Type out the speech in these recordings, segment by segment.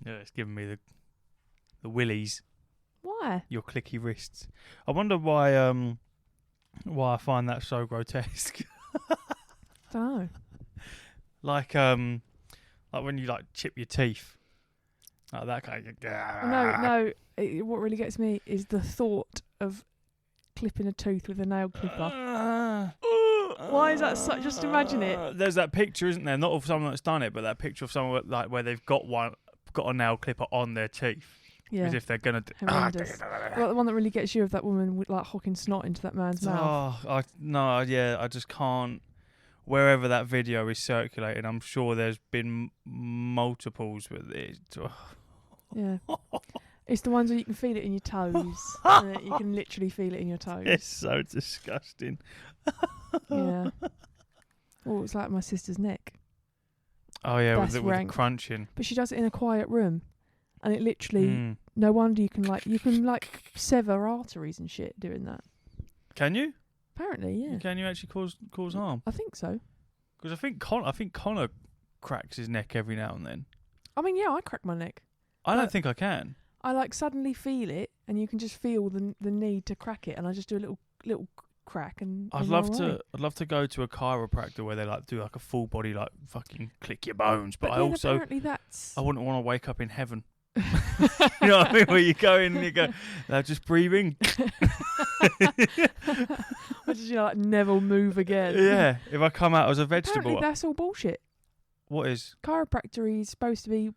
Yeah, it's giving me the willies. Why? Your clicky wrists. I wonder why I find that so grotesque. Don't know. Like when you like chip your teeth. Like that kind of. No. What really gets me is the thought of clipping a tooth with a nail clipper. Why is that such? Just imagine it. There's that picture, isn't there? Not of someone that's done it, but that picture of someone like where they've got a nail clipper on their teeth. Yeah. As if they're gonna do. Horrendous. Well, the one that really gets you of that woman with like hocking snot into that man's mouth. I just can't. Wherever that video is circulating, I'm sure there's been multiples with it. Yeah. It's the ones where you can feel it in your toes. And you can literally feel it in your toes. It's so disgusting. Yeah. Oh, it's like my sister's neck. Oh yeah, with the crunching. But she does it in a quiet room, and it literally. No wonder you can sever arteries and shit doing that. Can you? Apparently, yeah. Can you actually cause harm? I think so. Because I think Connor cracks his neck every now and then. I mean, yeah, I crack my neck. I don't think I can. I suddenly feel it, and you can just feel the need to crack it, and I just do a little crack, and I'd love to go to a chiropractor where they do a full body fucking click your bones, but I also apparently I wouldn't want to wake up in heaven. You know what I mean? Where you go in and you go, now just breathing. What did you never move again? Yeah, if I come out as a vegetable. Apparently that's all bullshit. What is? Chiropractor is supposed to be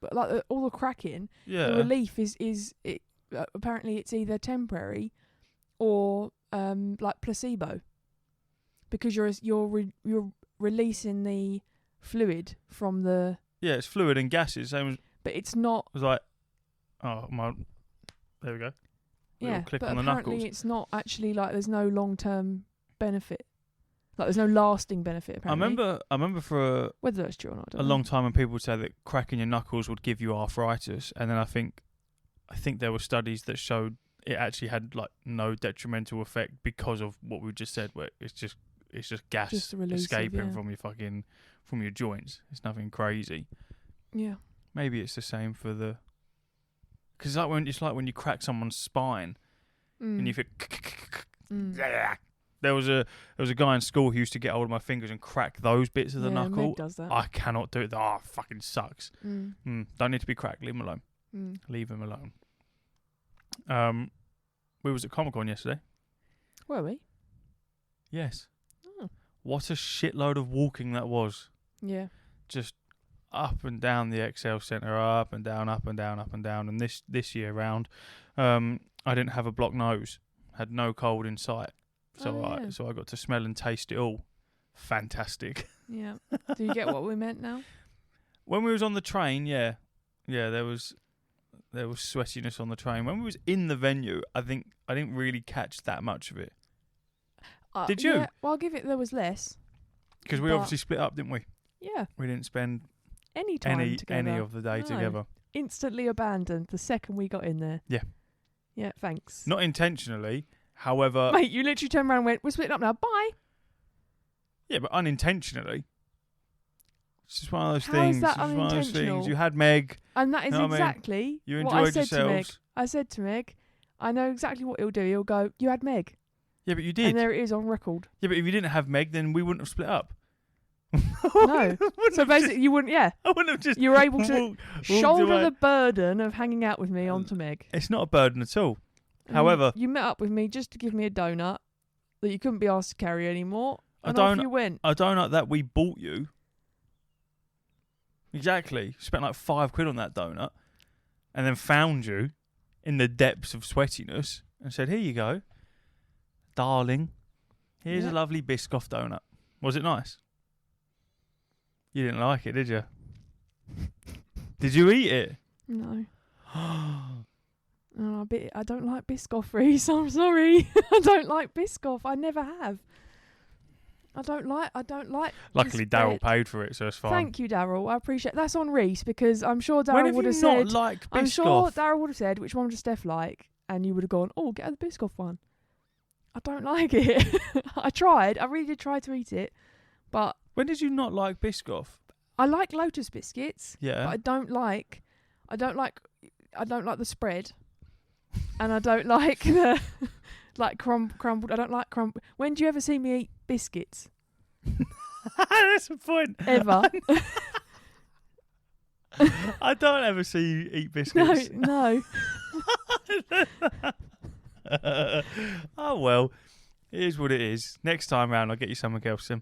all the cracking. Yeah. The relief is apparently it's either temporary or placebo, because you're releasing the fluid from the. Yeah, it's fluid and gases. Same as. But it's not. It was like, there we go. Yeah, clip but on the apparently knuckles. it's not actually there's no long-term benefit. There's no lasting benefit. Apparently. I remember for whether that's true or not. A long time when people would say that cracking your knuckles would give you arthritis, and then I think there were studies that showed it actually had no detrimental effect because of what we just said, where it's just gas escaping from your joints. It's nothing crazy. Yeah. Maybe it's the same for the. Because it's like when you crack someone's spine, and you feel. There was a guy in school who used to get hold of my fingers and crack those bits of the knuckle. Meg does that. I cannot do it. Oh, it fucking sucks. Don't need to be cracked. Leave him alone. Leave him alone. We was at Comic Con yesterday. Were we? Yes. Oh. What a shitload of walking that was. Yeah. Just up and down the Excel Centre, up and down, up and down, up and down. And this year round, I didn't have a blocked nose, had no cold in sight, so I got to smell and taste it all. Fantastic. Yeah. Do you get what we meant now? When we was on the train, yeah, there was sweatiness on the train. When we was in the venue, I think I didn't really catch that much of it. Did you? Yeah, well, I'll give it. There was less. Because we obviously split up, didn't we? Yeah. We didn't spend any time together. Any of the day together. Instantly abandoned the second we got in there. Yeah. Yeah, thanks. Not intentionally, however... Mate, you literally turned around and went, we're splitting up now, bye. Yeah, but unintentionally. It's just one of those How things. is that it's just one of those unintentional? things. You had Meg. And that is I exactly mean? You what I enjoyed said to Meg. yourselves. I said to Meg, I know exactly what he'll do. He'll go, you had Meg. Yeah, but you did. And there it is on record. Yeah, but if you didn't have Meg, then we wouldn't have split up. No. So basically, you wouldn't, yeah. I wouldn't have just... You were able to shoulder away. the burden of hanging out with me onto Meg. It's not a burden at all. And However... You met up with me just to give me a donut that you couldn't be asked to carry anymore. And off you went. A donut that we bought you. Exactly. Spent like £5 on that donut. And then found you in the depths of sweatiness and said, here you go. Darling, here's a lovely Biscoff donut. Was it nice? You didn't like it, did you? Did you eat it? No. I don't like Biscoff, Reese. I'm sorry. I don't like Biscoff. I never have. I don't like. Luckily, Daryl paid for it, so it's fine. Thank you, Daryl. I appreciate. That's on Reese because I'm sure Daryl would have said. Not like Biscoff? I'm sure Daryl would have said which one does Steph like, and you would have gone, "Oh, get her the Biscoff one." I don't like it. I tried. I really did try to eat it, but when did you not like Biscoff? I like Lotus biscuits. Yeah, but I don't like. I don't like the spread, and I don't like the crumbled. I don't like crumbled. When do you ever see me eat biscuits? That's the point. Ever? I don't ever see you eat biscuits. No. Oh well, it is what it is. Next time round, I'll get you something else. Then.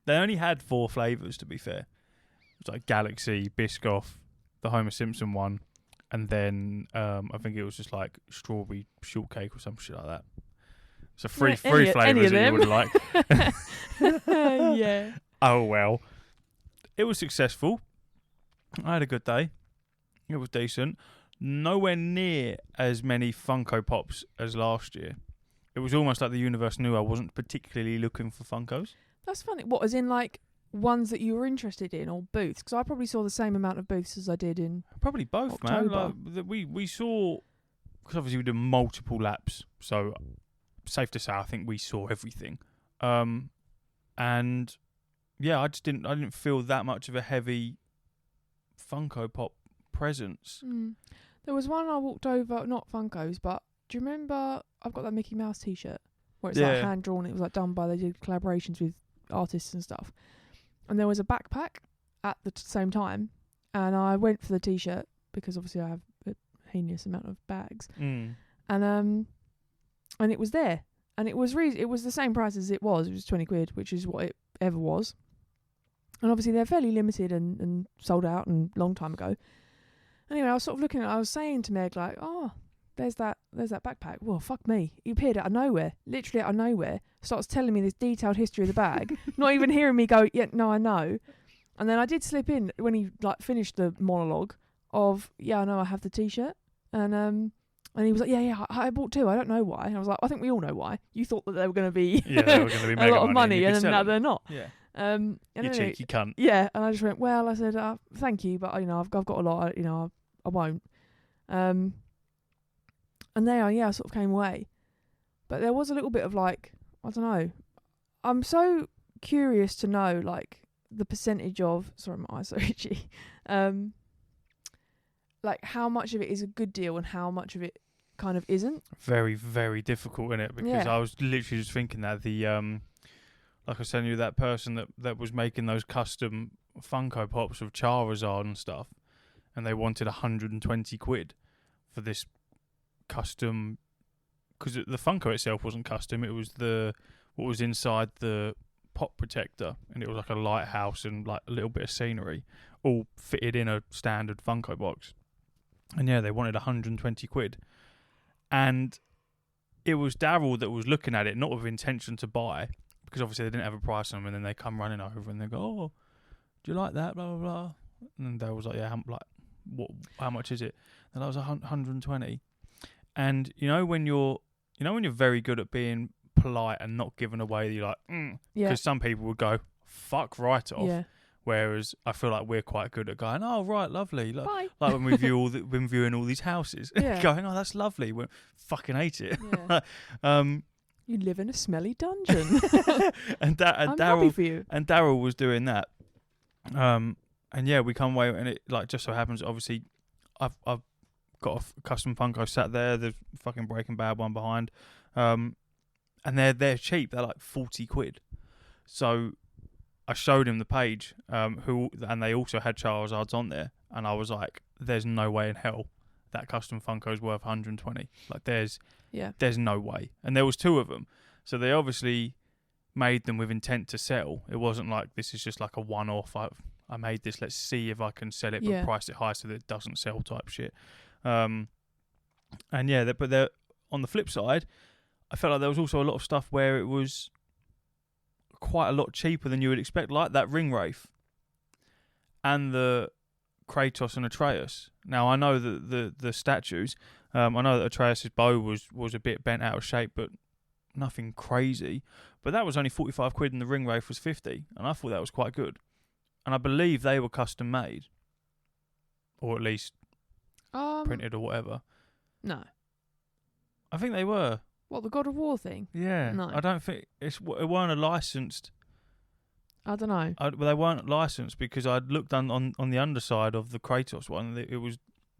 They only had 4 flavours, to be fair. It was like Galaxy, Biscoff, the Homer Simpson one, and then I think it was just like strawberry shortcake or some shit like that. So three flavours that you would like. Yeah. Oh well, it was successful. I had a good day. It was decent. Nowhere near as many Funko Pops as last year. It was almost like the universe knew I wasn't particularly looking for Funkos. That's funny. What, as in like ones that you were interested in, or booths? Because I probably saw the same amount of booths as I did in probably both, October. man. Like, we saw, because obviously we did multiple laps, so safe to say I think we saw everything. And yeah, I didn't feel that much of a heavy Funko Pop presence. There was one I walked over, not Funkos, but do you remember? I've got that Mickey Mouse T-shirt where it's like hand drawn. It was like done by, they did collaborations with artists and stuff. And there was a backpack at the same time, and I went for the T-shirt because obviously I have a heinous amount of bags. And it was there, and it was it was the same price as it was. It was 20 quid, which is what it ever was. And obviously they're fairly limited and sold out and long time ago. Anyway, I was sort of looking at it, I was saying to Meg, like, oh, there's that backpack. Well, fuck me. He appeared out of nowhere. Literally out of nowhere. Starts telling me this detailed history of the bag. Not even hearing me go, yeah, no, I know. And then I did slip in when he like finished the monologue of, yeah, I know I have the T-shirt. And he was like, yeah, I bought 2. I don't know why. And I was like, I think we all know why. You thought that they were going to be a lot of money, and now they're not. Yeah. And you cheeky cunt. Yeah, and I just went, well, I said, thank you, but I've got a lot. I won't. And there, I sort of came away, but there was a little bit of like, I don't know. I'm so curious to know like the percentage of. Sorry, my eyes are itchy. Like how much of it is a good deal and how much of it kind of isn't. Very, very difficult, isn't it? Because I was literally just thinking that like I was telling you, that person that was making those custom Funko Pops of Charizard and stuff, and they wanted 120 quid for this custom, because the Funko itself wasn't custom, it was what was inside the pop protector, and it was like a lighthouse and like a little bit of scenery, all fitted in a standard Funko box. And yeah, they wanted 120 quid. And it was Daryl that was looking at it, not with intention to buy, because obviously they didn't have a price on them, and then they come running over and they go, oh, do you like that, blah, blah, blah. And Daryl was like, yeah, how much is it? And I was 120. And when you're very good at being polite and not giving away, you're like, because some people would go, fuck right off. Yeah. Whereas I feel like we're quite good at going, oh, right, lovely. Like when we view when viewing all these houses, going, oh, that's lovely. We fucking hate it. Yeah. You live in a smelly dungeon. and happy for you. And Daryl was doing that. And yeah, we come away, and it like just so happens, obviously, I've got a custom Funko sat there. The fucking Breaking Bad one behind, and they're cheap. They're like 40 quid. So I showed him the page, and they also had Charizards on there, and I was like, "There's no way in hell that custom Funko's worth 120. Like, there's no way." And there was 2 of them, so they obviously made them with intent to sell. It wasn't like this is just like a one-off. I made this. Let's see if I can sell it, but price it high so that it doesn't sell type shit. And yeah, but on the flip side, I felt like there was also a lot of stuff where it was quite a lot cheaper than you would expect, like that Ring Wraith and the Kratos and Atreus. Now I know that the statues, I know that Atreus' bow was a bit bent out of shape, but nothing crazy. But that was only 45 quid, and the Ring Wraith was 50, and I thought that was quite good. And I believe they were custom made, or at least printed or whatever. No, I think they were. What, the God of War thing? Yeah. No, I don't think it weren't a licensed I don't know. Well, they weren't licensed because I'd looked on the underside of the Kratos one. It was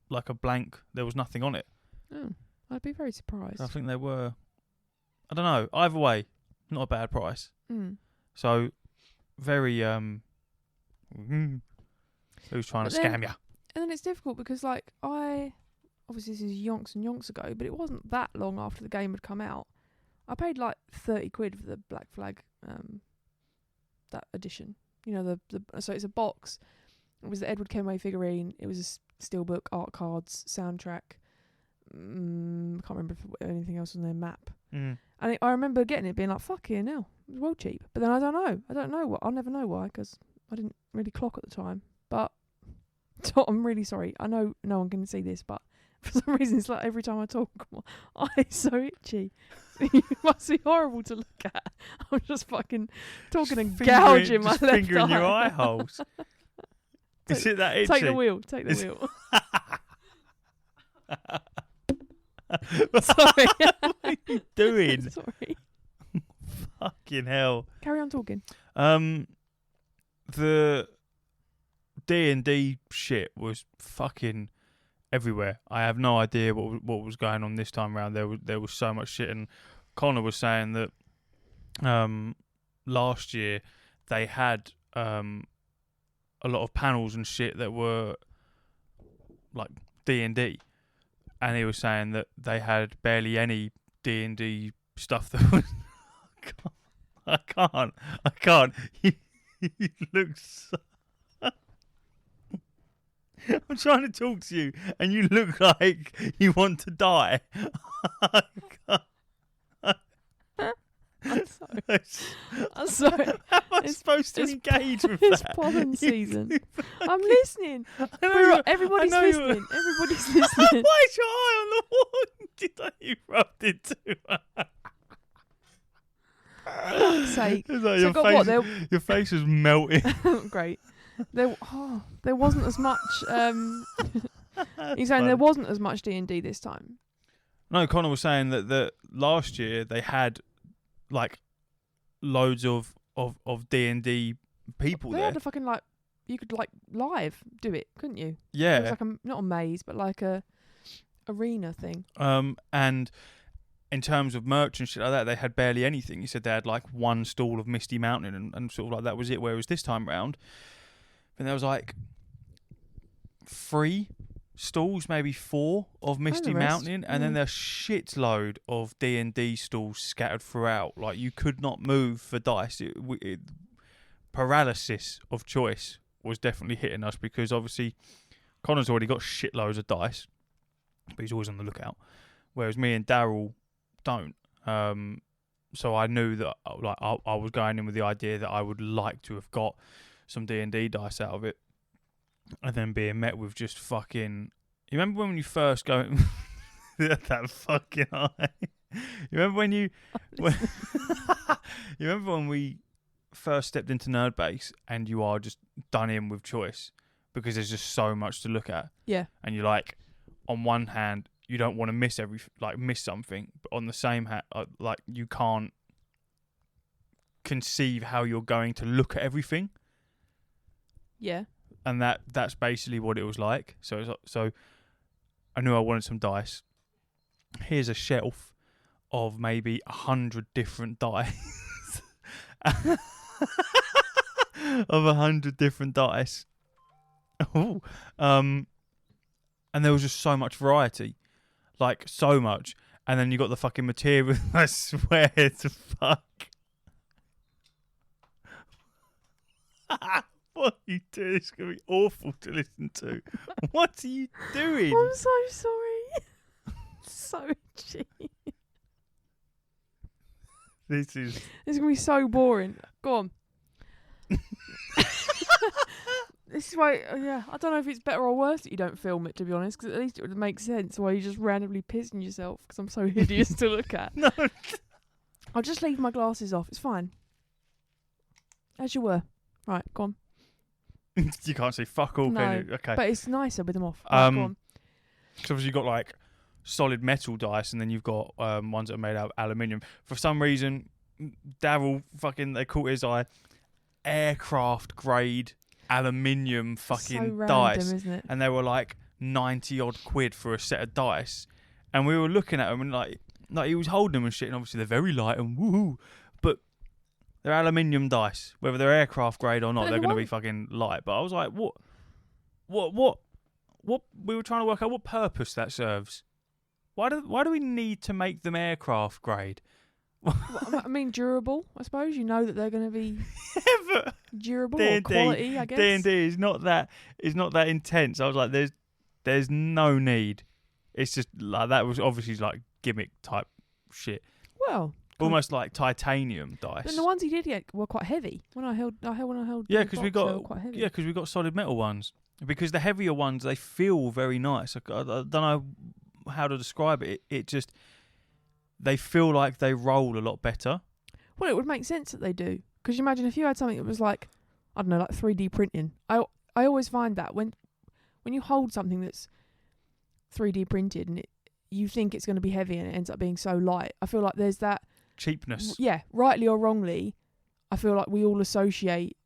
like a blank. There was nothing on it. Oh, I'd be very surprised. I think they were. I don't know. Either way, not a bad price. So, very who's trying to scam you? And then it's difficult because, like, obviously this is yonks and yonks ago, but it wasn't that long after the game had come out. I paid like 30 quid for the Black Flag, that edition. You know, so it's a box. It was the Edward Kenway figurine. It was a steelbook, art cards, soundtrack. I can't remember if anything else on their map. And I remember getting it, being like, "Fuck yeah, now it was well cheap." But then I don't know what. I'll never know why because I didn't really clock at the time. But so I'm really sorry. I know no one can see this, but for some reason it's like every time I talk, my eyes so itchy. It must be horrible to look at. I'm just fucking talking and gouging my left eye. Fingering your eye holes. Is it that itchy? Take the wheel. Wheel. Sorry. What are you doing? Sorry. Fucking hell. Carry on talking. The D&D shit was fucking everywhere. I have no idea what was going on this time around. There was so much shit, and Connor was saying that last year they had a lot of panels and shit that were like D&D, and he was saying that they had barely any D&D stuff that was. I can't. You look so. I'm trying to talk to you, and you look like you want to die. I'm sorry. I'm sorry. How am I supposed to engage with It's that? pollen season. I'm listening. Everybody's listening. Everybody's listening. Why is your eye on the wall? Did you rubbed it too much? For fuck's sake. It's like So your face was melting. Great. There wasn't as much. He's saying there wasn't as much D&D this time. No, Connor was saying that last year they had like loads of D&D people They there. had a fucking you could live do it, couldn't you? Yeah. It was like not a maze, but like a arena thing. And in terms of merch and shit like that, they had barely anything. He said they had like one stall of Misty Mountain and sort of like that was it. Whereas this time round, and there was like 3 stalls, maybe 4 of Misty Mountain, and then there's shitload of D&D stalls scattered throughout. Like you could not move for dice. Paralysis of choice was definitely hitting us because obviously Connor's already got shitloads of dice, but he's always on the lookout. Whereas me and Daryl don't. So I knew that like I was going in with the idea that I would like to have got some D&D dice out of it, and then being met with just fucking. You remember when you first go that fucking eye? You remember when you remember when we first stepped into Nerd Base and you are just done in with choice because there's just so much to look at. Yeah. And you're like, on one hand, you don't want to miss miss something, but on the same hand, like you can't conceive how you're going to look at everything. Yeah. And that's basically what it was like. So I knew I wanted some dice. Here's a shelf of maybe 100 different dice. Of 100 different dice. Ooh. And there was just so much variety. Like, so much. And then you got the fucking material. I swear to fuck. What are you doing? It's going to be awful to listen to. What are you doing? I'm so sorry. So itchy. This is... It's going to be so boring. Go on. This is why, I don't know if it's better or worse that you don't film it, to be honest, because at least it would make sense why you're just randomly pissing yourself because I'm so hideous to look at. No. I'll just leave my glasses off. It's fine. As you were. Right, go on. You can't see fuck all, No, can you? Okay. but it's nicer with them off. Right, go on. So obviously you've got like solid metal dice and then you've got ones that are made out of aluminium. For some reason, Daryl fucking, they caught his eye. aircraft grade aluminium fucking so random, dice, isn't it? and they were like 90 odd quid for a set of dice, and we were looking at them and like he was holding them and shit, and obviously they're very light and woohoo, but they're aluminium dice, whether they're aircraft grade or not, But they're the going to one- be fucking light. But I was like, what we were trying to work out what purpose that serves. Why do we need to make them aircraft grade? Well, I mean, durable. I suppose you know that they're going to be But durable or D&D quality. I guess. D&D is not that intense. I was like, there's no need. It's just like that was obviously like gimmick type shit, Well, almost like titanium dice. and the ones he did get were quite heavy. When I held Yeah, the because we box, they got were quite heavy. because we got solid metal ones. Because the heavier ones, they feel very nice. I don't know how to describe it. It just they feel like they roll a lot better. Well, it would make sense that they do. Because you imagine if you had something that was like, I don't know, like 3D printing. I always find that when you hold something that's 3D printed and you think it's going to be heavy and it ends up being so light, I feel like there's that Cheapness. Yeah, rightly or wrongly, I feel like we all associate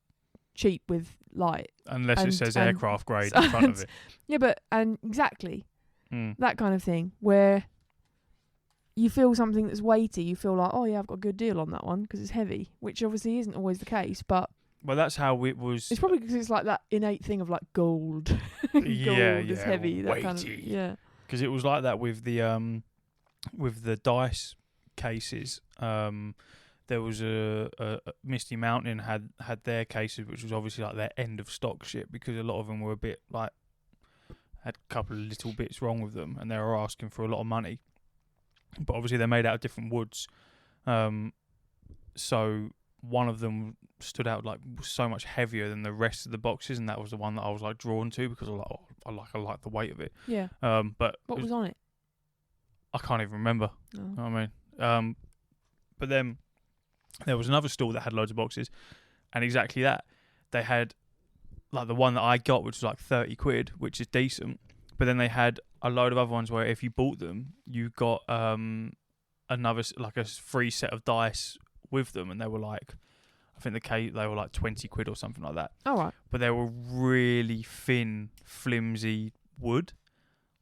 cheap with light. Unless it And- says and- aircraft grade in front of it. Yeah, and exactly Mm. that kind of thing where you feel something that's weighty, you feel like, oh yeah, I've got a good deal on that one because it's heavy, which obviously isn't always the case, but Well, that's how it was. it's probably because it's like that innate thing of like gold. Gold is heavy. That kind of, weighty. yeah. Because it was like that with the dice cases. There was a Misty Mountain had their cases, which was obviously like their end of stock shit, because a lot of them were a bit like had a couple of little bits wrong with them, and they were asking for a lot of money. But obviously they're made out of different woods, so one of them stood out like so much heavier than the rest of the boxes, and that was the one that I was like drawn to because I was like, I like the weight of it. Yeah. But What was on it? I can't even remember. No. You know what I mean? But then there was another store that had loads of boxes, and exactly that. They had like the one that I got, which was like 30 quid, which is decent. But then they had a load of other ones where if you bought them, you got another like a free set of dice with them, and they were like, I think they were like 20 quid or something like that. All right. But they were really thin, flimsy wood.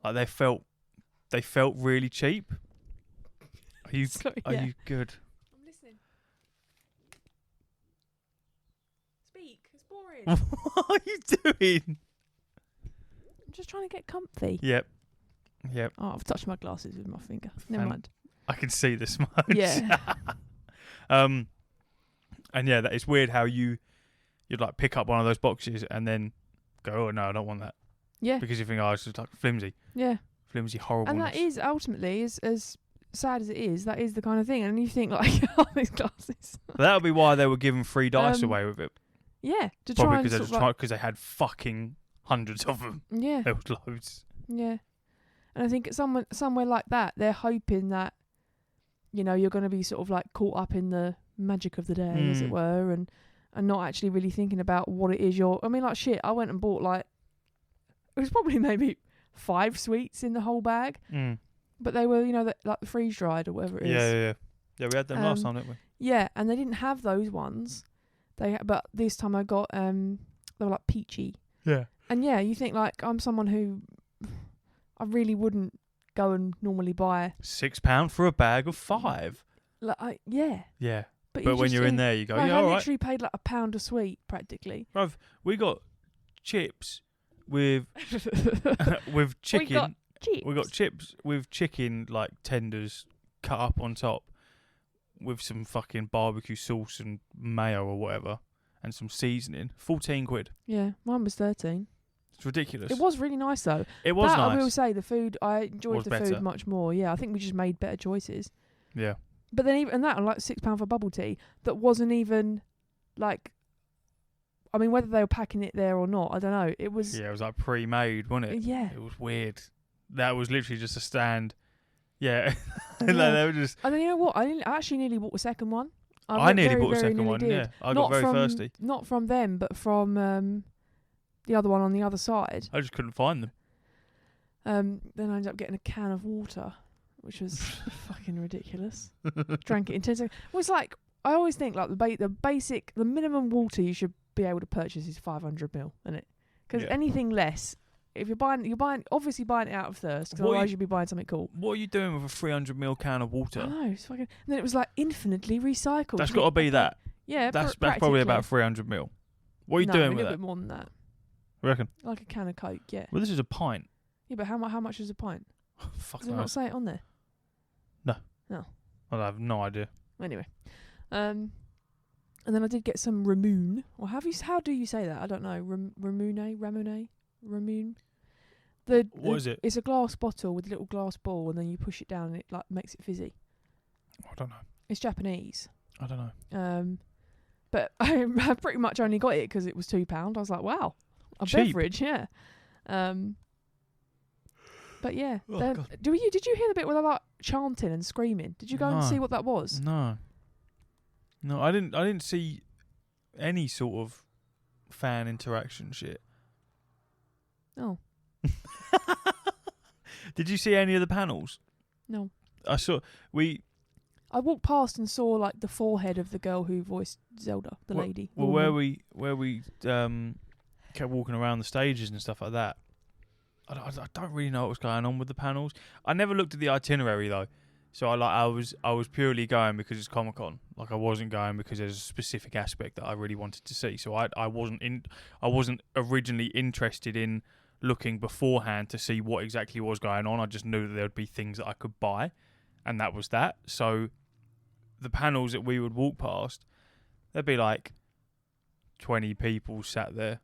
Like they felt really cheap. Are you Sorry, are yeah. you good? I'm listening. Speak. It's boring. What are you doing? I'm just trying to get comfy. Yep. Oh, I've touched my glasses with my finger. Never And- mind. I can see the smudge. Yeah. And yeah, that it's weird how you'd like pick up one of those boxes and then go, oh no, I don't want that, Yeah. because you think, oh, it's just like flimsy, Yeah. horrible. And that is ultimately, as sad as it is, that is the kind of thing. And you think like, oh, these glasses. That would be why they were giving free dice Um, away with it. Yeah. To Probably try and because sort of they had fucking hundreds of them. yeah. There was loads. Yeah. And I think at somewhere like that, they're hoping that, you know, you're going to be sort of like caught up in the magic of the day, as it were, and not actually really thinking about what it is I mean, like shit, I went and bought like, it was probably maybe 5 sweets in the whole bag, but they were, you know, like the freeze dried or whatever it is. Yeah, we had them last time, didn't we? Yeah, and they didn't have those ones. But this time I got they were like peachy. Yeah. And yeah, you think like I'm someone who I really wouldn't go and normally buy. £6 for a bag of 5. Like yeah. Yeah. But But you when just you're in think, there, you go, like, yeah, I all right. literally paid like £1 a sweet practically. Bruv, we got chips with with chicken. We got chips with chicken like tenders cut up on top with some fucking barbecue sauce and mayo or whatever and some seasoning. 14 quid. Yeah, mine was 13. It's ridiculous. It was really nice though. It was that, nice. I will say the food. I enjoyed Was the better. food much more. Yeah, I think we just made better choices. Yeah. But then even that, like £6 for bubble tea, that wasn't even like. I mean, whether they were packing it there or not, I don't know. It was. Yeah, it was like pre-made, wasn't it? Yeah. It was weird. That was literally just a stand. Yeah. Yeah. Like, they were just. And then you know what? I actually nearly bought the second one. I nearly very, bought a very second nearly one. did. Yeah, I Not got very from, thirsty. Not from them, but from the other one on the other side. I just couldn't find them. Then I ended up getting a can of water, which was fucking ridiculous. Drank it in 10 seconds. Well, it's like I always think like the minimum water you should be able to purchase is 500ml, isn't it? Because anything less, if you're buying obviously buying it out of thirst. Because otherwise you'd be buying something cool. What are you doing with a 300ml can of water? I know, it's fucking. And then it was like infinitely recycled. That's got to be that. Yeah, that's probably about 300ml. What are you doing with a it? little bit more than that. You reckon? Like a can of Coke, yeah. Well, this is a pint. Yeah, but how much is a pint? Fuck Does it not say it on there? No. No. I have no idea. Anyway, and then I did get some Ramoon. Or how do you say that? I don't know. Ramoon. What is it? It's a glass bottle with a little glass ball, and then you push it down, and it like makes it fizzy. I don't know. It's Japanese. I don't know. But I pretty much only got it because it was £2. I was like, wow, a cheap beverage, yeah. But yeah, God. Did you hear the bit where they're like chanting and screaming? Did you go and see what that was? No, I didn't see any sort of fan interaction shit. Oh. Did you see any of the panels? No. I walked past and saw like the forehead of the girl who voiced Zelda, the lady. Well, where we kept walking around the stages and stuff like that. I don't really know what was going on with the panels. I never looked at the itinerary though, so I was purely going because it's Comic Con. Like I wasn't going because there's a specific aspect that I really wanted to see. So I wasn't originally interested in looking beforehand to see what exactly was going on. I just knew that there would be things that I could buy, and that was that. So the panels that we would walk past, there'd be like 20 people sat there.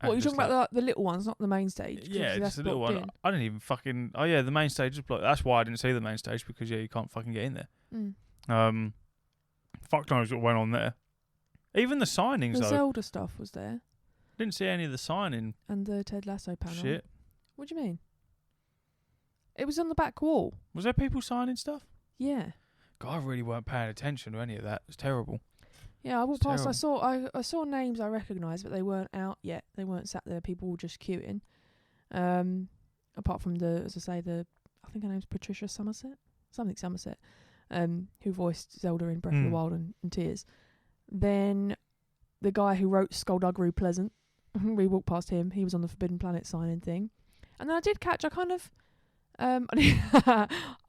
What, are you talking about the little ones, not the main stage? Yeah, just the little one. In. I didn't even fucking... Oh, yeah, the main stage is blocked. That's why I didn't see the main stage, because, yeah, you can't fucking get in there. Fuck knows what went on there. Even the signings, the Zelda stuff was there. Didn't see any of the signing. And the Ted Lasso panel. Shit. What do you mean? It was on the back wall. Was there people signing stuff? Yeah. God, I really weren't paying attention to any of that. It's terrible. Yeah, I walked past. I saw names I recognised, but they weren't out yet. They weren't sat there. People were just queuing. Apart from I think her name's Patricia Somerset, who voiced Zelda in Breath of the Wild and Tears. Then the guy who wrote Skullduggery Pleasant, we walked past him. He was on the Forbidden Planet signing thing, and then I did catch.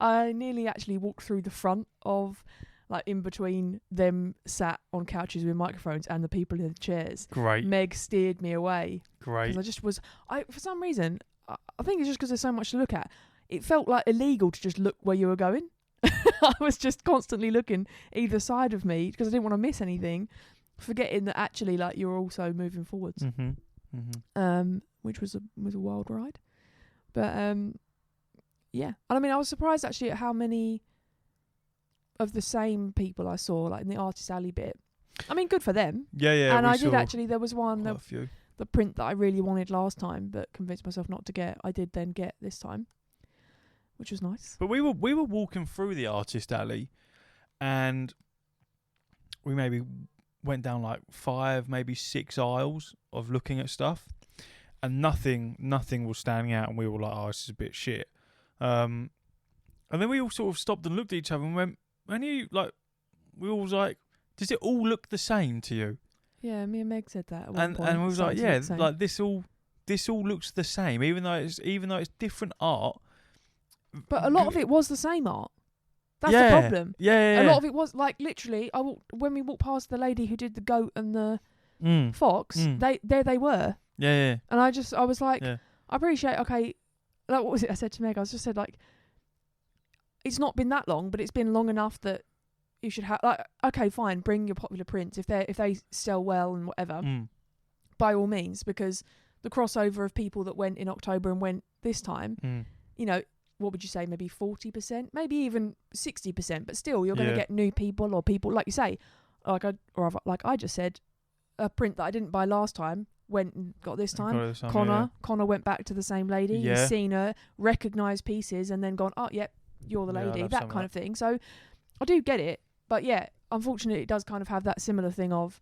I nearly actually walked through the front of. Like in between them sat on couches with microphones and the people in the chairs. Great. Meg steered me away. Great. Because for some reason, I think it's just because there's so much to look at. It felt like illegal to just look where you were going. I was just constantly looking either side of me because I didn't want to miss anything, forgetting that actually like you were also moving forwards. Mm-hmm. Mm-hmm. Which was a wild ride. But yeah. And I mean, I was surprised actually at how many of the same people I saw, like in the Artist Alley bit. I mean, good for them. Yeah. And I did actually, there was one, the print that I really wanted last time, but convinced myself not to get. I did then get this time, which was nice. But we were walking through the Artist Alley, and we maybe went down like 5, maybe 6 aisles of looking at stuff, and nothing was standing out, and we were like, oh, this is a bit shit. And then we all sort of stopped and looked at each other and went, we all was like, does it all look the same to you? Yeah, me and Meg said that at one point. And we was like, yeah, like this all looks the same, even though it's different art. But a lot of it was the same art. That's the problem. Yeah. A lot of it was like literally. When we walked past the lady who did the goat and the fox. They were. Yeah. And I was like, I appreciate. Okay, like what was it I said to Meg? I just said like, it's not been that long, but it's been long enough that you should have like, okay, fine, bring your popular prints if they sell well and whatever, by all means, because the crossover of people that went in October and went this time, you know, what would you say, maybe 40%, maybe even 60%, but still you're going to get new people or people like you say, like I just said, a print that I didn't buy last time went and got this time. Connor went back to the same lady. Yeah. He's seen her, recognised pieces, and then gone, oh, yep. You're the lady, that kind of thing. So I do get it, but yeah, unfortunately, it does kind of have that similar thing of,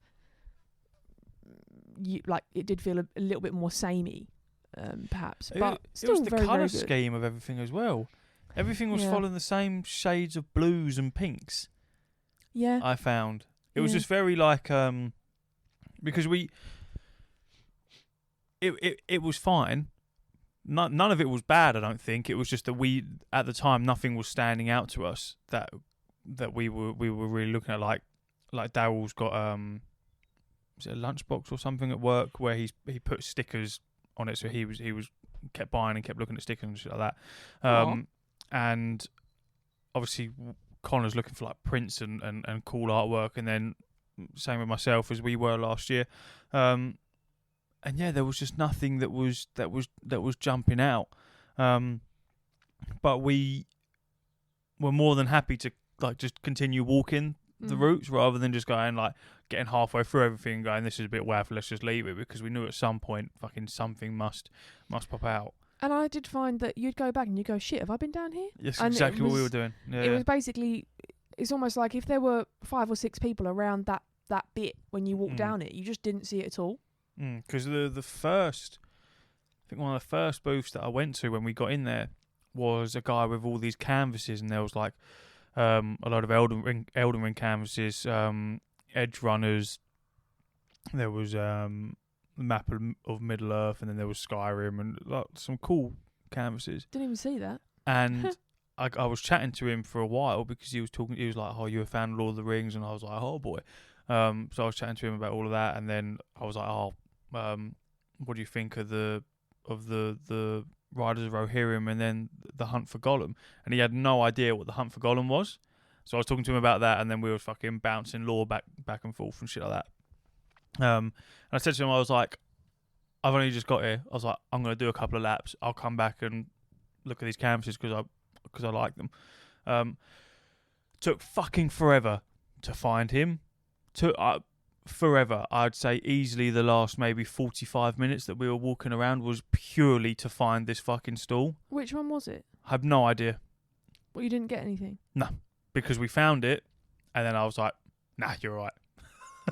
like it did feel a little bit more samey, perhaps. But still, it was the very, colour very good. scheme of everything as well. Everything was following the same shades of blues and pinks. Yeah. I found it was Yeah. just very like because it was fine. None of it was bad. I don't think it was just that we at the time nothing was standing out to us that we were really looking at like Daryl's got is it a lunchbox or something at work where he put stickers on it, so he was kept buying and kept looking at stickers and shit like that. And obviously Connor's looking for like prints and cool artwork, and then same with myself as we were last year. And yeah, there was just nothing that was jumping out. But we were more than happy to like just continue walking the routes rather than just going like getting halfway through everything and going, this is a bit waff, let's just leave it, because we knew at some point fucking something must pop out. And I did find that you'd go back and you go, shit, have I been down here? Yes, and exactly what we were doing. Yeah, it was basically, it's almost like if there were 5 or 6 people around that bit when you walked down it, you just didn't see it at all. Because the first, I think one of the first booths that I went to when we got in there was a guy with all these canvases, and there was like a lot of Elden Ring canvases, Edge Runners. There was the map of Middle Earth, and then there was Skyrim, and like, some cool canvases. Didn't even see that. And I was chatting to him for a while because he was like, oh, you a fan of Lord of the Rings? And I was like, oh boy. So I was chatting to him about all of that, and then I was like, oh, what do you think of the Riders of Rohirrim and then the Hunt for Gollum? And he had no idea what the Hunt for Gollum was. So I was talking to him about that, and then we were fucking bouncing lore back and forth and shit like that. And I said to him, I was like, I've only just got here. I was like, I'm going to do a couple of laps. I'll come back and look at these canvases because I like them. Took fucking forever to find him. Forever. I'd say easily the last maybe 45 minutes that we were walking around was purely to find this fucking stall. Which one was it? I have no idea. Well, you didn't get anything? No, because we found it, and then I was like, nah, you're right.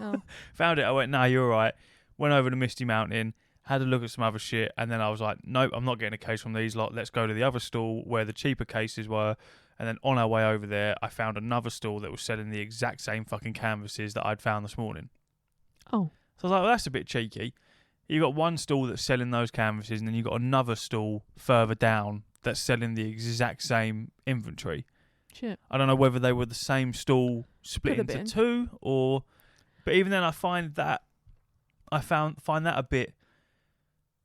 Oh. Found it, I went, nah, you're right. Went over to Misty Mountain, had a look at some other shit, and then I was like, nope, I'm not getting a case from these lot. Let's go to the other stall where the cheaper cases were. And then on our way over there, I found another stall that was selling the exact same fucking canvases that I'd found this morning. Oh. So I was like, well, that's a bit cheeky. You got one stall that's selling those canvases, and then you got another stall further down that's selling the exact same inventory. Shit. I don't know whether they were the same stall split Could have into been. two, or... But even then, I find that a bit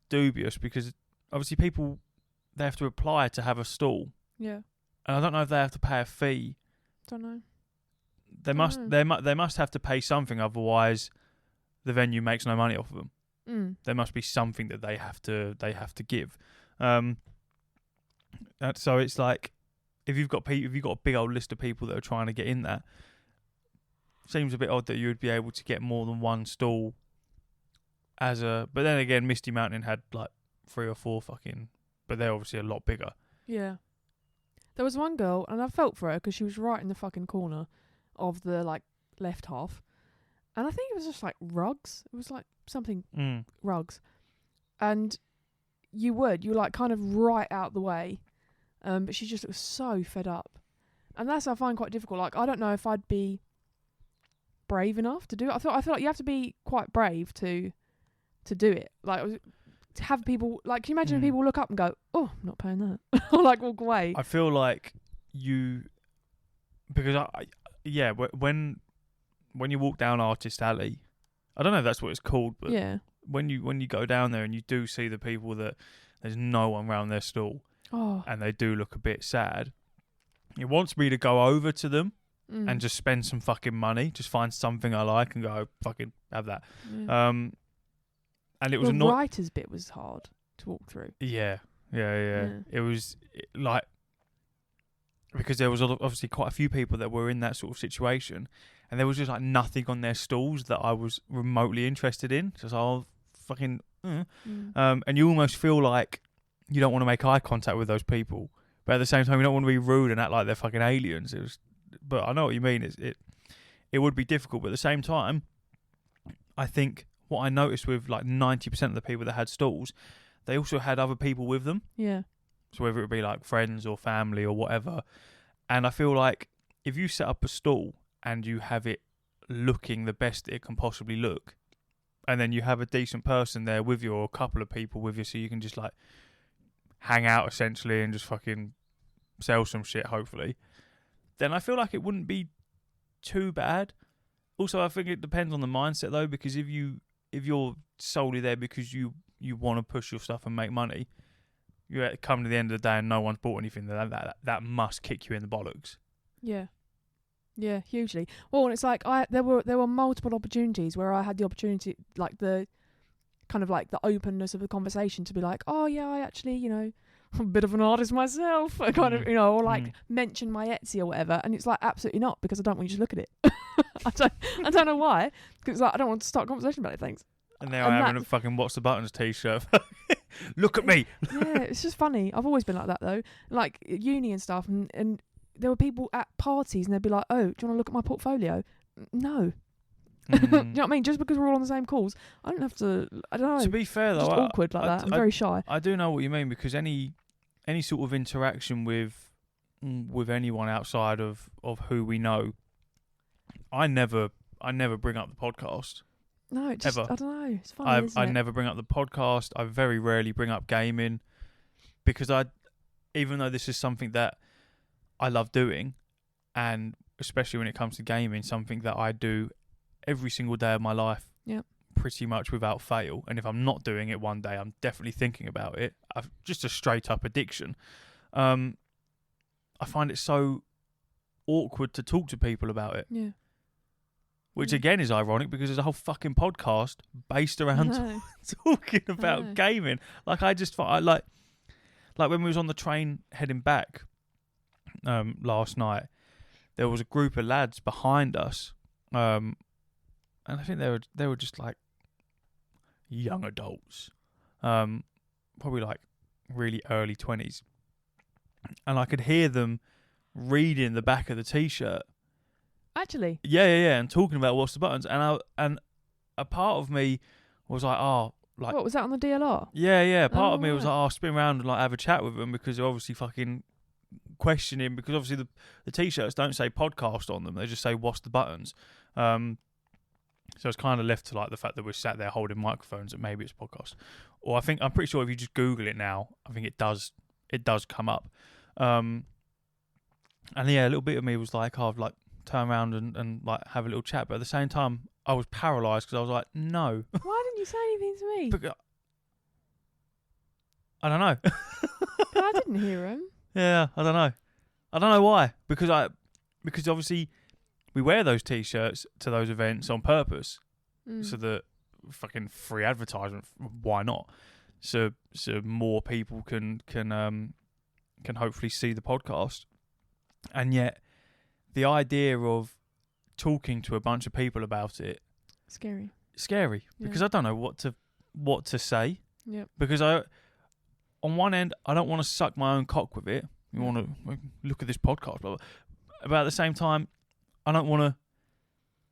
dubious, because obviously people, they have to apply to have a stall. Yeah. And I don't know if they have to pay a fee. Don't know. They must have to pay something, otherwise the venue makes no money off of them. There must be something that they have to give. So it's like, if you've got a big old list of people that are trying to get in there, seems a bit odd that you would be able to get more than one stall but then again, Misty Mountain had like 3 or 4 fucking, but they're obviously a lot bigger. Yeah. There was one girl, and I felt for her because she was right in the fucking corner of the like left half, and I think it was just like rugs. It was like something rugs, and you like kind of right out the way, but she just looked so fed up, and that's what I find quite difficult. Like, I don't know if I'd be brave enough to do it. I feel like you have to be quite brave to do it. Like, to have people, like, can you imagine if people look up and go, oh, I'm not paying that, or like walk away? I feel like because when you walk down Artist Alley, I don't know if that's what it's called, but yeah, when you go down there and you do see the people that there's no one around their stall, and they do look a bit sad, it wants me to go over to them and just spend some fucking money, just find something I like and go, fucking have that. Yeah. And it was the writer's bit was hard to walk through. Yeah. It was like, because there was obviously quite a few people that were in that sort of situation, and there was just like nothing on their stalls that I was remotely interested in. So I was fucking, and you almost feel like you don't want to make eye contact with those people, but at the same time you don't want to be rude and act like they're fucking aliens. But I know what you mean. It would be difficult, but at the same time, I think what I noticed with like 90% of the people that had stalls, they also had other people with them. Yeah. So whether it be like friends or family or whatever. And I feel like if you set up a stall and you have it looking the best it can possibly look, and then you have a decent person there with you or a couple of people with you, so you can just like hang out essentially and just fucking sell some shit, hopefully, then I feel like it wouldn't be too bad. Also, I think it depends on the mindset though, because if you're solely there because you want to push your stuff and make money, you come to the end of the day and no one's bought anything, that must kick you in the bollocks. Yeah. Yeah, hugely. Well, and it's like there were multiple opportunities where I had the opportunity, like the kind of like the openness of the conversation to be like, oh yeah, I actually, I'm a bit of an artist myself, I kind of, or like mention my Etsy or whatever, and it's like absolutely not, because I don't want you to look at it. I don't know why, because like I don't want to start a conversation about it. Thanks. And now I'm having a fucking What's the Buttons t-shirt. Look at me. Yeah, it's just funny. I've always been like that though, like uni and stuff, and there were people at parties and they'd be like, oh, do you want to look at my portfolio? No. Do you know what I mean? Just because we're all on the same calls, I don't have to. I don't know. To be fair though, just awkward like that. I'm very shy. I do know what you mean, because any sort of interaction with anyone outside of who we know, I never bring up the podcast. No, it just, ever. I don't know. It's funny. I never bring up the podcast. I very rarely bring up gaming, because even though this is something that I love doing, and especially when it comes to gaming, something that I do every single day of my life, pretty much without fail. And if I'm not doing it one day, I'm definitely thinking about it. I've just a straight up addiction. I find it so awkward to talk to people about it. Yeah. Which again is ironic, because there's a whole fucking podcast based around talking about gaming. Like I just thought, like when we was on the train heading back last night, there was a group of lads behind us, and I think they were just like young adults, probably like really early 20s, and I could hear them reading the back of the t-shirt. Actually, yeah, and talking about What's the Buttons, and a part of me was like, what was that on the DLR? Yeah. Part of me was like, I'll spin around and like have a chat with them, because they're obviously fucking questioning, because obviously the t-shirts don't say podcast on them, they just say What's the Buttons. So it's kind of left to like the fact that we're sat there holding microphones, and maybe it's podcast. Or I'm pretty sure if you just Google it now, I think it does come up. And yeah, a little bit of me was like, I'd like turn around and like have a little chat, but at the same time I was paralysed, because I was like, no. Why didn't you say anything to me? Because I don't know. I didn't hear him. Yeah, I don't know why, because obviously we wear those t-shirts to those events on purpose, so that fucking free advertisement, why not, so more people can hopefully see the podcast. And yet the idea of talking to a bunch of people about it, scary, because I don't know what to say. Yep. Because on one end, I don't want to suck my own cock with it. You want to look at this podcast, blah, blah. But at the same time, I want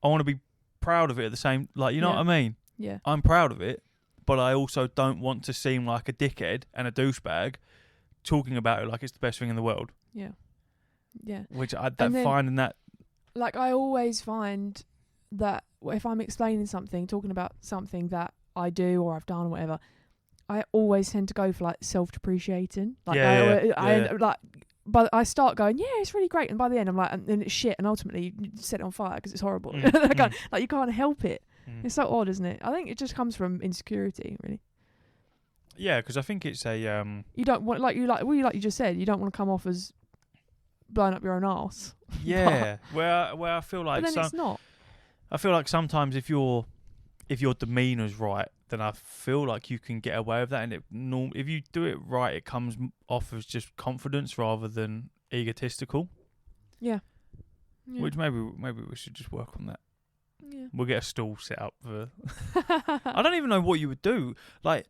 to be proud of it at the same, like, you know what I mean? Yeah. I'm proud of it, but I also don't want to seem like a dickhead and a douchebag talking about it like it's the best thing in the world. Yeah. Yeah. Which finding that, like, I always find that if I'm explaining something, talking about something that I do or I've done or whatever, I always tend to go for like self-depreciating. Like, but I start going, yeah, it's really great, and by the end I'm like, and it's shit, and ultimately you set it on fire because it's horrible. Like you can't help it. It's so odd, isn't it? I think it just comes from insecurity, really. Yeah, because I think it's a you don't want, like you just said, you don't want to come off as blowing up your own arse. Yeah, where I feel like, but then it's not. I feel like sometimes if your demeanor's right, then I feel like you can get away with that. And if you do it right, it comes off as just confidence rather than egotistical. Yeah. Which maybe we should just work on that. Yeah. We'll get a stall set up for. I don't even know what you would do. Like,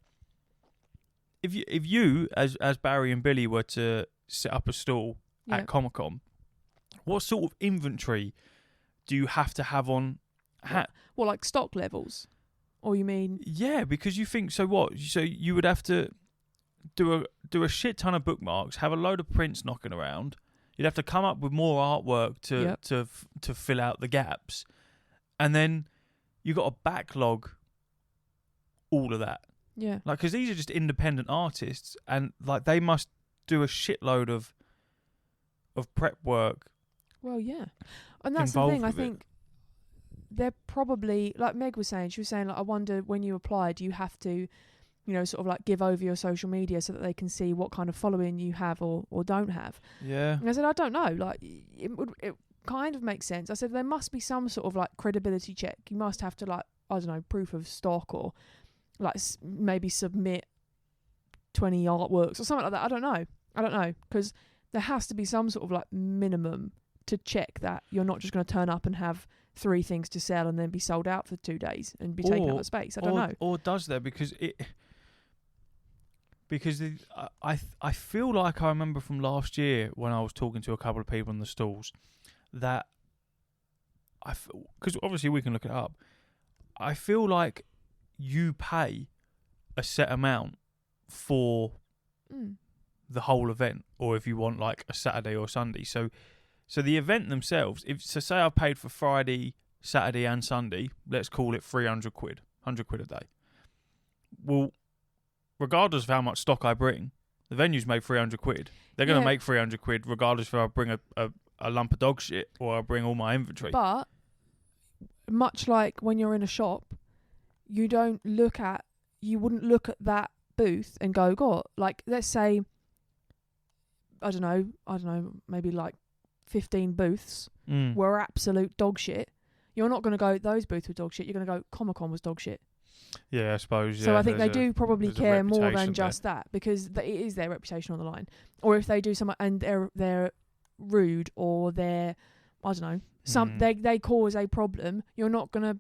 if you as Barry and Billy were to set up a stall at Comic Con, what sort of inventory do you have to have on hand? Well, like stock levels, or you mean? Yeah, because you think, so what? So you would have to do a shit ton of bookmarks, have a load of prints knocking around. You'd have to come up with more artwork to fill out the gaps, and then you got to backlog all of that. Yeah. Like, because these are just independent artists, and like they must do a shitload of prep work. Well, yeah, and that's the thing. I think they're probably, like Meg was saying. She was saying, like, I wonder when you apply, do you have to, sort of like give over your social media so that they can see what kind of following you have or don't have? Yeah. And I said, I don't know. Like, it kind of makes sense. I said there must be some sort of like credibility check. You must have to, like, I don't know, proof of stock, or like maybe submit 20 artworks or something like that. I don't know, because there has to be some sort of like minimum to check that you're not just going to turn up and have 3 things to sell and then be sold out for 2 days and be taking up the space. I don't know. Or does there? Because I feel like I remember from last year when I was talking to a couple of people in the stalls that because obviously we can look it up. I feel like you pay a set amount for the whole event, or if you want like a Saturday or Sunday. So the event themselves, say I paid for Friday, Saturday and Sunday, let's call it 300 quid, 100 quid a day. Well, regardless of how much stock I bring, the venue's made 300 quid. They're going to make 300 quid regardless if I bring a lump of dog shit or I bring all my inventory. But much like when you're in a shop, you wouldn't look at that booth and go, God, like, let's say, I don't know, maybe like 15 booths were absolute dog shit. You're not going to go, those booths were dog shit. You're going to go, Comic Con was dog shit. Yeah, I suppose. So I think they do probably care more than just that, because it is their reputation on the line. Or if they do something and they're rude, or they're, I don't know, they cause a problem, you're not going to,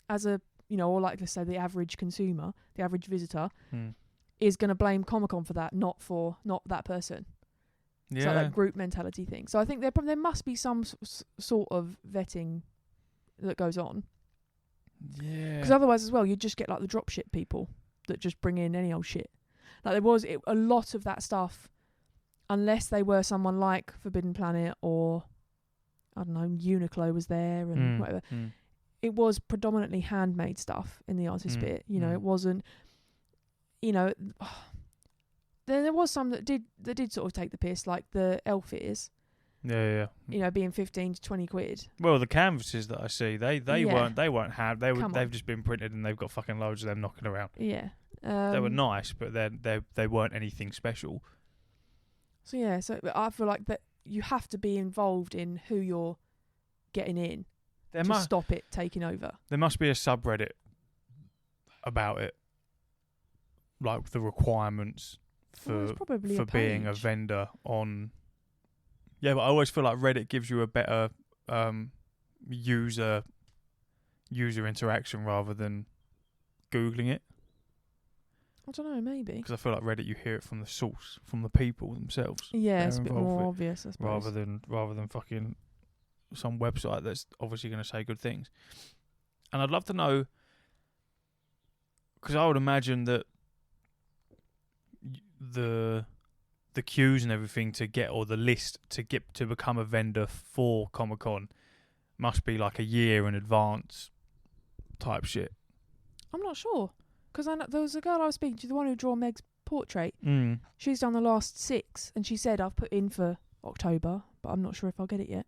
as a, or like, let's say the average consumer, the average visitor, is going to blame Comic Con for that, not that person. Yeah. It's like that group mentality thing. So I think there must be some sort of vetting that goes on. Yeah. Because otherwise, as well, you'd just get like the dropship people that just bring in any old shit. Like there was a lot of that stuff, unless they were someone like Forbidden Planet or, I don't know, Uniqlo was there and whatever. It was predominantly handmade stuff in the artist bit. It wasn't, there was some that did sort of take the piss, like the elf ears. Yeah. Being 15 to 20 quid. Well, the canvases that I see, they weren't hand. They've just been printed and they've got fucking loads of them knocking around. Yeah. They were nice, but they weren't anything special. So I feel like that you have to be involved in who you're getting in to stop it taking over. There must be a subreddit about it, like the requirements for being a vendor on. Yeah, but I always feel like Reddit gives you a better user interaction rather than Googling it. I don't know, maybe. Because I feel like Reddit, you hear it from the source, from the people themselves. Yeah, it's a bit more obvious, I suppose. Rather than fucking some website that's obviously going to say good things. And I'd love to know, because I would imagine that the queues and everything to get, or the list to get to become a vendor for Comic Con must be like a year in advance type shit. I'm not sure, because there was a girl I was speaking to, the one who drew Meg's portrait. She's done the last 6, and she said, I've put in for October, but I'm not sure if I'll get it yet.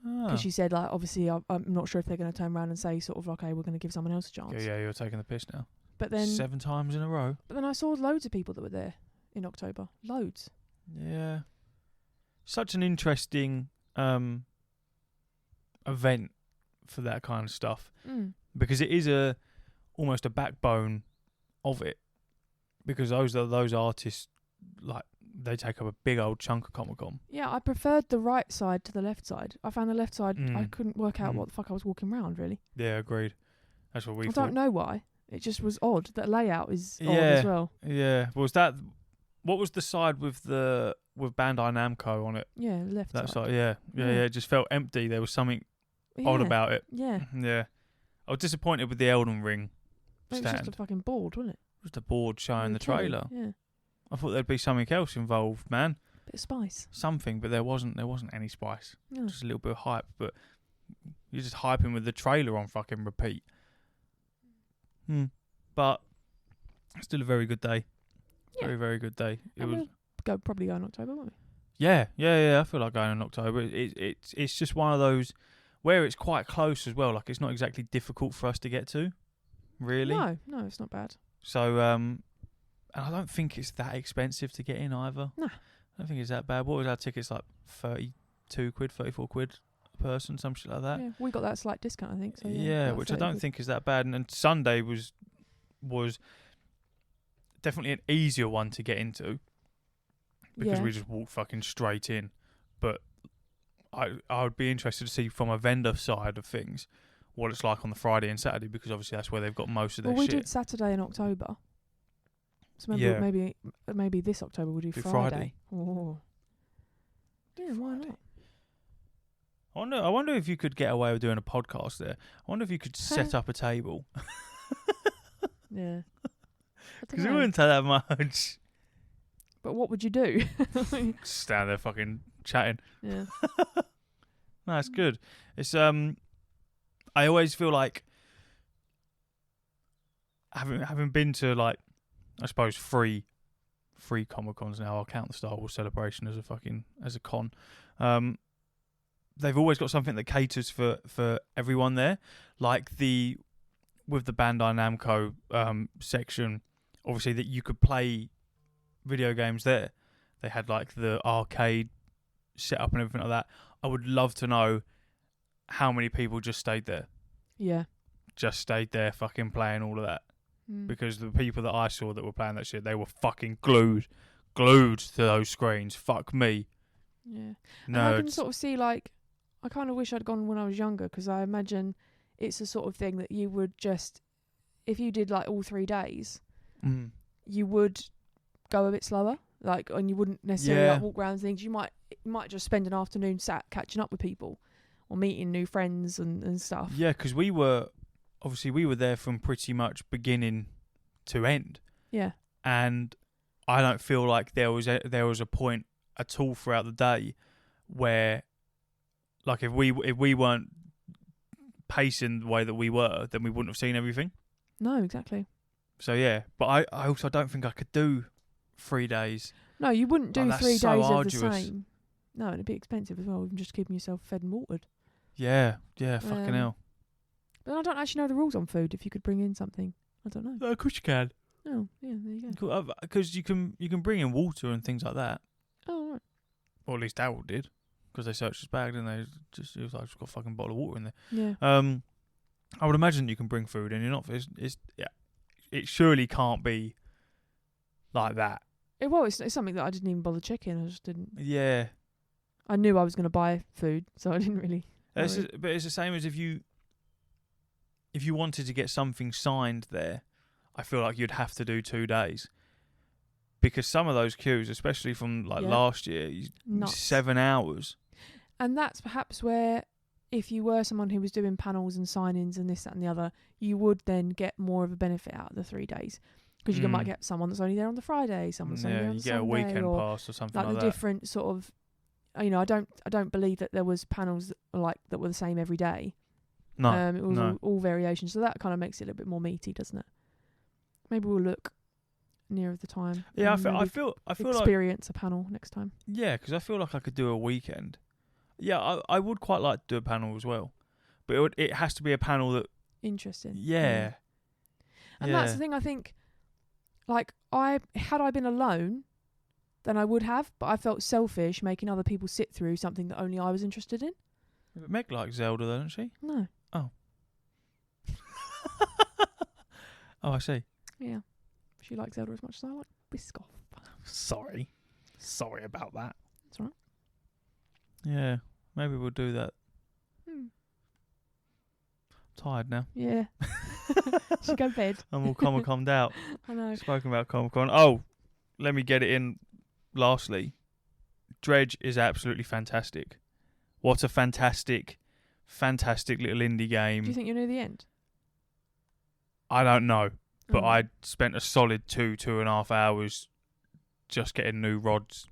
Because she said, like, obviously I'm not sure if they're going to turn around and say sort of like, hey, we're going to give someone else a chance. Yeah, you're taking the piss now. But then 7 times in a row. But then I saw loads of people that were there in October. Loads. Yeah. Such an interesting event for that kind of stuff. Because it is almost a backbone of it. Because those artists, like, they take up a big old chunk of Comic Con. Yeah, I preferred the right side to the left side. I found the left side, I couldn't work out what the fuck I was walking around, really. Yeah, agreed. That's what we thought. I don't know why. It just was odd. That layout is odd as well. Yeah. What was the side with Bandai Namco on it? Yeah, the left that side. Yeah. It just felt empty. There was something odd about it. Yeah. Yeah. I was disappointed with the Elden Ring stand. It was just a fucking board, wasn't it? It was the board showing the trailer. Yeah. I thought there'd be something else involved, man. Bit of spice. something, but there wasn't any spice. No. Just a little bit of hype, but you're just hyping with the trailer on fucking repeat. But still a very good day. Yeah. Very, very good day. It was. We'll probably go in October, won't we? Yeah. I feel like going in October. It's just one of those where it's quite close as well. Like it's not exactly difficult for us to get to, really. No, it's not bad. So and I don't think it's that expensive to get in either. No. I don't think it's that bad. What was our tickets like? 32 quid, 34 quid a person, some shit like that. Yeah, we got that slight discount, I think. So yeah, which I don't think is that bad. And Sunday was definitely an easier one to get into because we just walked fucking straight in. But I would be interested to see from a vendor side of things what it's like on the Friday and Saturday, because obviously that's where they've got most of their shit. Well, we did Saturday in October. So maybe this October we'll do Friday. Oh. Yeah, why not? I wonder if you could get away with doing a podcast there. I wonder if you could set up a table. Yeah. Because it wouldn't take that much. But what would you do? Stand there fucking chatting. Yeah. No, it's good. It's I always feel like having been to like, I suppose free Comic Cons now. I'll count the Star Wars Celebration as a con. They've always got something that caters for everyone there, like with the Bandai Namco section. Obviously, that you could play video games there. They had like the arcade set up and everything like that. I would love to know how many people just stayed there. Yeah. Just stayed there fucking playing all of that. Because the people that I saw that were playing that shit, they were fucking glued to those screens. Fuck me. Yeah. Nerds. And I can sort of see, like, I kind of wish I'd gone when I was younger, because I imagine it's the sort of thing that you would just, if you did like all 3 days, you would go a bit slower, like, and you wouldn't necessarily like, walk around things. You might just spend an afternoon sat catching up with people or meeting new friends and stuff. Yeah, because we were there from pretty much beginning to end. Yeah. And I don't feel like there was a point at all throughout the day where, like, if we weren't pacing the way that we were, then we wouldn't have seen everything. No, exactly. So yeah, but I also don't think I could do 3 days. No, you wouldn't do 3 days arduous. of the same. No, and it'd be expensive as well, even just keeping yourself fed and watered. Yeah, fucking hell. But I don't actually know the rules on food. If you could bring in something, I don't know. Of course you can. Oh, yeah, there you go. Because you can bring in water and things like that. Oh, right. Or at least Daryl did, because they searched his bag, didn't they? He was like, I've just got a fucking bottle of water in there. Yeah. I would imagine you can bring food in. You're not. It surely can't be like that. It's something that I didn't even bother checking. I just didn't. Yeah. I knew I was going to buy food, so I didn't really. But it's the same as if you wanted to get something signed there, I feel like you'd have to do 2 days. Because some of those queues, especially from like last year, 7 hours. And that's perhaps where, if you were someone who was doing panels and sign-ins and this, that and the other, you would then get more of a benefit out of the 3 days. Because you might get someone that's only there on the Friday, someone's only there on the Sunday. Yeah, you get a weekend pass or something like that. Like the different sort of, I don't believe that there was panels that were the same every day. No, it was all variations. So that kind of makes it a little bit more meaty, doesn't it? Maybe we'll look nearer the time. Yeah, I feel experience a panel next time. Yeah, because I feel like I could do a weekend. Yeah, I would quite like to do a panel as well, but it has to be a panel that interesting. Yeah, and that's the thing. I think, like, had I been alone, then I would have, but I felt selfish making other people sit through something that only I was interested in. But Meg likes Zelda, doesn't she? No. Oh. Oh, I see. Yeah. She likes Zelda as much as I like Biscoff. Sorry about that. That's all right. Yeah, maybe we'll do that. Tired now. Yeah. Should go to bed. I'm all Comic-Con'd out. I know. Spoken about Comic-Con. Oh, let me get it in lastly. Dredge is absolutely fantastic. What a fantastic little indie game. Do you think you know the end? I don't know. But I spent a solid 2.5 hours just getting new rods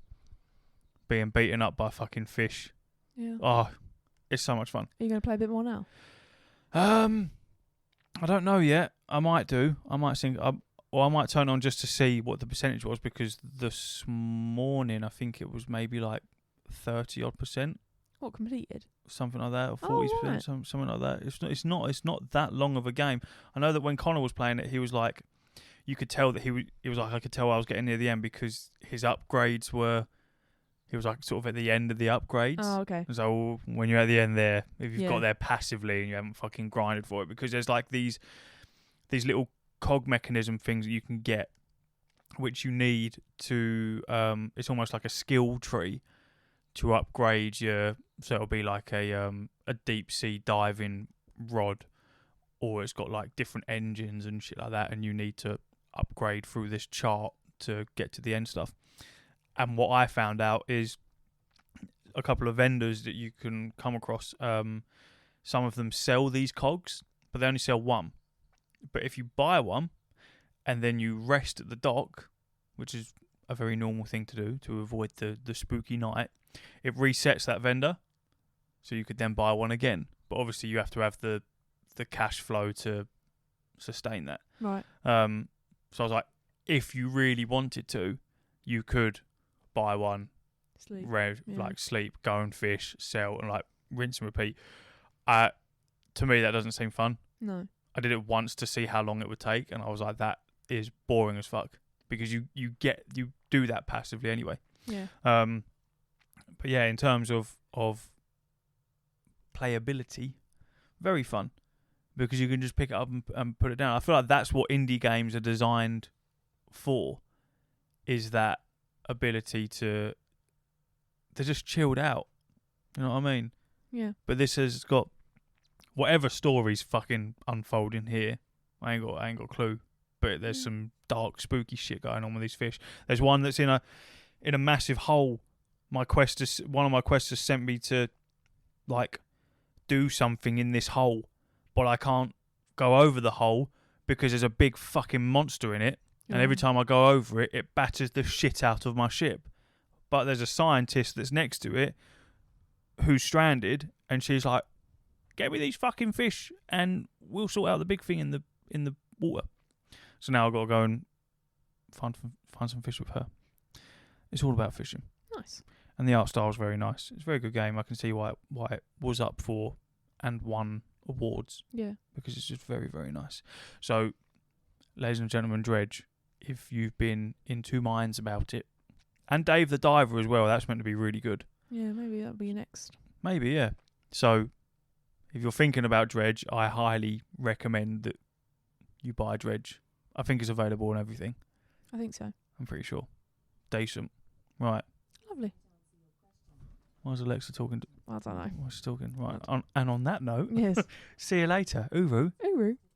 being beaten up by fucking fish. Yeah. Oh, it's so much fun. Are you going to play a bit more now? I don't know yet. I might do. I might think. Or I might turn on just to see what the percentage was, because this morning I think it was maybe like 30 odd %, What, completed? something like that, or Oh, 40%, right. something like that. It's not that long of a game. I know that when Connor was playing it, he was like, you could tell that he was like, I could tell I was getting near the end because his upgrades were. He was like sort of at the end of the upgrades. Oh, okay. So when you're at the end there, if you've Yeah. got there passively and you haven't fucking grinded for it, because there's like these little cog mechanism things that you can get, which you need to. It's almost like a skill tree to upgrade your. So it'll be like a deep sea diving rod, or it's got like different engines and shit like that, and you need to upgrade through this chart to get to the end stuff. And what I found out is a couple of vendors that you can come across, some of them sell these cogs, but they only sell one. But if you buy one and then you rest at the dock, which is a very normal thing to do to avoid the spooky night, it resets that vendor. So you could then buy one again. But obviously you have to have the cash flow to sustain that. Right. So I was like, if you really wanted to, you could buy one, Sleep. like sleep, go and fish, sell, and like rinse and repeat. To me, that doesn't seem fun. No. I did it once to see how long it would take, and I was like, that is boring as fuck, because you do that passively anyway. Yeah. But yeah, in terms of playability, very fun, because you can just pick it up and put it down. I feel like that's what indie games are designed for, is that ability to they're just chilled out. You know what I mean? Yeah. But this has got whatever story's fucking unfolding here. I ain't got a clue. But there's some dark, spooky shit going on with these fish. There's one that's in a massive hole. One of my questers sent me to like do something in this hole, but I can't go over the hole because there's a big fucking monster in it. And every time I go over it, it batters the shit out of my ship. But there's a scientist that's next to it who's stranded, and she's like, "Get me these fucking fish, and we'll sort out the big thing in the water." So now I've got to go and find some fish with her. It's all about fishing. Nice. And the art style is very nice. It's a very good game. I can see why it was up for and won awards. Yeah. Because it's just very, very nice. So, ladies and gentlemen, Dredge, if you've been in two minds about it, and Dave the Diver as well, that's meant to be really good. Yeah, maybe that'll be next. Maybe, yeah. So, if you're thinking about Dredge, I highly recommend that you buy Dredge. I think it's available on everything. I think so. I'm pretty sure. Decent. Right. Lovely. Why is Alexa talking? I don't know. Why is she talking? Right. And on that note, Yes. see you later. Uru. Uru.